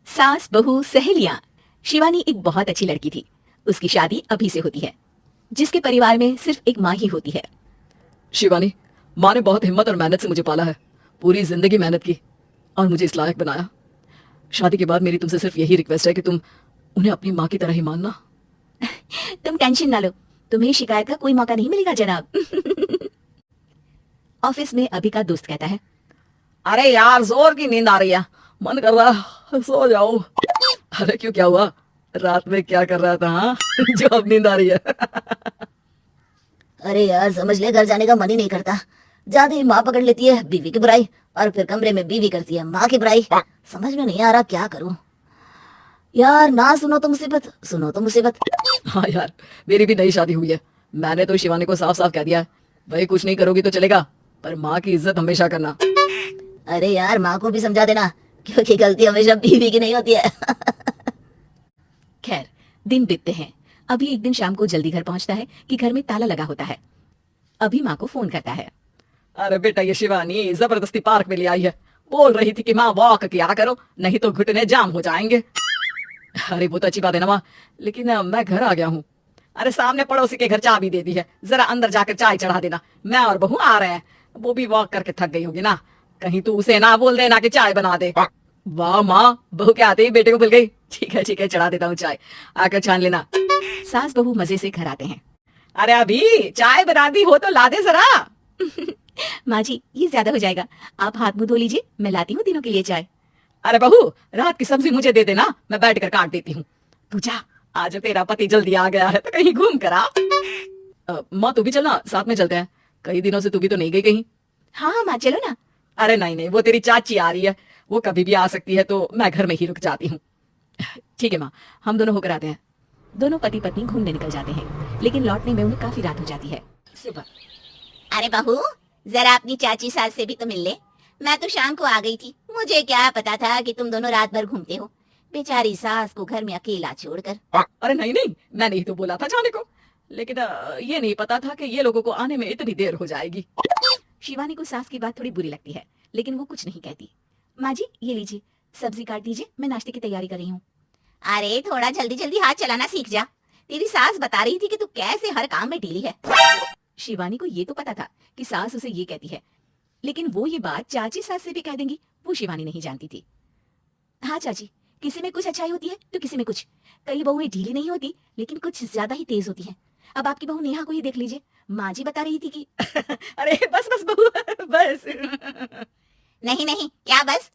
सास बहू सहेलियां। शिवानी एक बहुत अच्छी लड़की थी। उसकी शादी अभी से होती है, जिसके परिवार में सिर्फ एक माँ ही होती है। शिवानी, माँ ने बहुत हिम्मत और मेहनत से मुझे पाला है। पूरी जिंदगी मेहनत की और मुझे इस लायक बनाया। शादी के बाद मेरी तुमसे सिर्फ यही रिक्वेस्ट है कि तुम उन्हें अपनी माँ की तरह ही मानना। तुम टेंशन ना लो, तुम्हें शिकायत का कोई मौका नहीं मिलेगा जनाब। ऑफिस में अभी का दोस्त कहता है, अरे यार, जोर की नींद आ रही है, मन कर रहा है सो जाओ। अरे क्यों, क्या हुआ? रात में क्या कर रहा था हाँ? जो अब नींद आ रही है। अरे यार समझ ले, घर जाने का मन ही नहीं करता। जाते ही माँ पकड़ लेती है बीवी की बुराई, और फिर कमरे में बीवी करती है माँ की बुराई। समझ में नहीं आ रहा क्या करूं यार। ना सुनो तो मुसीबत, सुनो तो मुसीबत। हाँ यार, मेरी भी नई शादी हुई है। मैंने तो शिवानी को साफ साफ कह दिया है, भाई कुछ नहीं करोगी तो चलेगा, पर माँ की इज्जत हमेशा करना। अरे यार माँ को भी समझा देना, क्योंकि गलती हमेशा बीवी की नहीं होती है। खैर दिन बीतते हैं। अभी एक दिन शाम को जल्दी घर पहुंचता है कि घर में ताला लगा होता है। अभी माँ को फोन करता है। अरे बेटा, ये शिवानी जबरदस्ती पार्क में ले आई है। बोल रही थी कि माँ वॉक किया करो, नहीं तो घुटने जाम हो जाएंगे। अरे वो तो अच्छी बात है ना माँ, लेकिन मैं घर आ गया हूँ। अरे सामने पड़ोसी के घर चाबी दे दी है, जरा अंदर जाकर चाय चढ़ा देना। मैं और बहू आ रहे हैं, वो भी वॉक करके थक गई होगी ना, कहीं तू उसे ना बोल देना कि चाय बना दे। वाह माँ, बहू के आते ही बेटे को भूल गई। ठीक है ठीक है, चढ़ा देता हूँ चाय, आकर छान लेना। सास बहू मजे से घर आते हैं। अरे अभी चाय बना दी हो तो ला दे जरा। माँ जी ये ज्यादा हो जाएगा, आप हाथ मुंह धो लीजिए, मैं लाती हूँ तीनों के लिए चाय। अरे बहू, रात की सब्जी मुझे दे देना, मैं बैठ कर काट देती हूँ। तू जा, आज तेरा पति जल्दी आ गया है तो कहीं घूम कर आ। माँ तू भी चलना, साथ में चलते हैं, कई दिनों से तू भी तो नहीं गई कहीं। हाँ हाँ माँ चलो ना। अरे नहीं नहीं, वो तेरी चाची आ रही है, वो कभी भी आ सकती है, तो मैं घर में ही रुक जाती हूँ। ठीक है माँ, हम दोनों होकर आते हैं। दोनों पति पत्नी घूमने निकल जाते हैं, लेकिन लौटने में उन्हें काफी रात हो जाती है। सुबह अरे बहू, जरा अपनी चाची सास से भी तो मिल ले। मैं तो शाम को आ गई थी, मुझे क्या पता था कि तुम दोनों रात भर घूमते हो। बेचारी सास को घर में अकेला छोड़कर। अरे नहीं नहीं, मैंने ही तो बोला था जाने को, लेकिन ये नहीं पता था कि ये लोगों को आने में इतनी देर हो जाएगी। शिवानी को सास की बात थोड़ी बुरी लगती है, लेकिन वो कुछ नहीं कहती। माँ जी ये लीजिए, सब्जी काट दीजिए, मैं नाश्ते की तैयारी कर रही हूँ। अरे थोड़ा जल्दी जल्दी हाथ चलाना सीख जा। तेरी सास बता रही थी कि तू कैसे हर काम में ढीली है। शिवानी को ये तो पता था कि सास उसे ये कहती है, लेकिन वो ये बात चाची सास से भी कह देंगी, वो शिवानी नहीं जानती थी। हाँ चाची, किसी में कुछ अच्छाई होती है तो किसी में कुछ। कई बहुएं ढीली नहीं होती, लेकिन कुछ ज्यादा ही तेज होती हैं। अब आपकी बहू नेहा को ही देख लीजिए, माँ जी बता रही थी कि अरे बस बस बहू, बस। नहीं नहीं, क्या बस?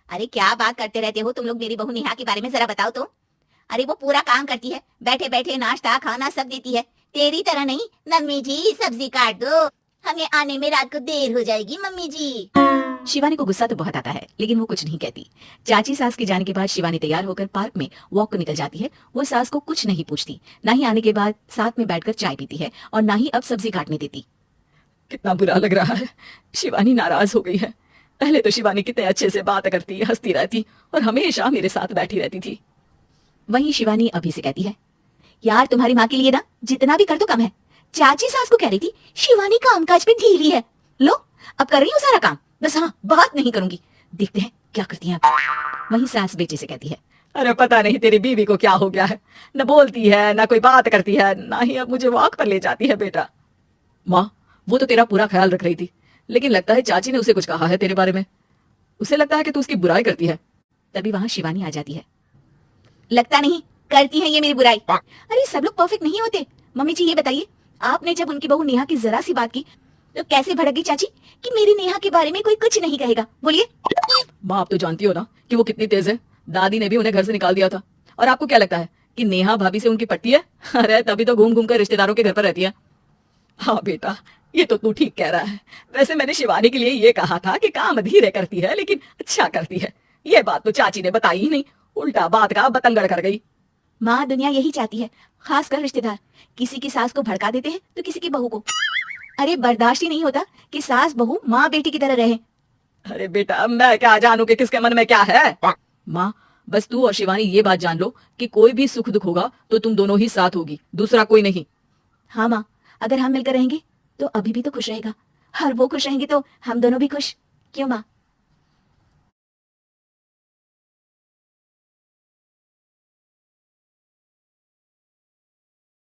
अरे क्या बात करते रहते हो तुम लोग मेरी बहू नेहा के बारे में, जरा बताओ तो। अरे वो पूरा काम करती है, बैठे बैठे नाश्ता खाना सब देती है। तेरी तरह नहीं, मम्मी जी सब्जी काट दो, हमें आने में रात को देर हो जाएगी मम्मी जी। शिवानी को गुस्सा तो बहुत आता है, लेकिन वो कुछ नहीं कहती। चाची सास के जाने के बाद शिवानी तैयार होकर पार्क में वॉक को निकल जाती है। वो सास को कुछ नहीं पूछती, ना ही आने के बाद साथ में बैठकर चाय पीती है, और ना ही अब सब्जी काटने देती। कितना बुरा लग रहा है, शिवानी नाराज हो गई है। पहले तो शिवानी कितने अच्छे से बात करती, हंसती रहती और हमेशा मेरे साथ बैठी रहती थी। वहीं शिवानी अभी से कहती है, यार तुम्हारी माँ के लिए ना जितना भी कर दो कम है। चाची सास को कह रही थी शिवानी कामकाज पे ढीली है, लो अब कर रही हूँ सारा काम, बस हाँ बात नहीं करूंगी, देखते हैं क्या करती हैं अब। वहीं सास बेटे से कहती है, अरे पता नहीं तेरी बीवी को क्या हो गया है, न बोलती है न कोई बात करती है, ना ही अब मुझे वॉक पर ले जाती है। बेटा, माँ वो तो तेरा पूरा ख्याल रख रही थी, लेकिन लगता है चाची ने उसे कुछ कहा है तेरे बारे में। उसे लगता है कि तू उसकी बुराई करती है। तभी वहां शिवानी आ जाती है। लगता नहीं करती है ये मेरी बुराई। अरे सब लोग परफेक्ट नहीं होते। मम्मी जी ये बताइए, आपने जब उनकी बहू नेहा की जरा सी बात की तो कैसे भड़क गई चाची कि मेरी नेहा के बारे में कोई कुछ नहीं कहेगा? बोलिए। माँ आप तो जानती हो ना कि वो कितनी तेज है। दादी ने भी उन्हें घर से निकाल दिया था, और आपको क्या लगता है कि नेहा भाभी से उनकी पट्टी है? अरे तभी तो घूम घूम कर रिश्तेदारों के घर पर रहती है। हाँ बेटा, ये तो तू ठीक कह रहा है। वैसे मैंने शिवानी के लिए ये कहा था कि काम धीरे करती है लेकिन अच्छा करती है। ये बात तो चाची ने बताई ही नहीं, उल्टा बात का बतंगड़ कर गई। माँ दुनिया यही चाहती है, खासकर रिश्तेदार, किसी की सास को भड़का देते हैं तो किसी की बहू को। अरे बर्दाश्त ही नहीं होता कि सास बहू माँ बेटी की तरह रहे। अरे बेटा, मैं क्या जानू कि किसके मन में क्या है। माँ बस तू और शिवानी ये बात जान लो कि कोई भी सुख दुख होगा तो तुम दोनों ही साथ होगी, दूसरा कोई नहीं। हाँ माँ, अगर हम मिलकर रहेंगे तो अभी भी तो खुश रहेगा, और वो खुश रहेंगे तो हम दोनों भी खुश। क्यों माँ?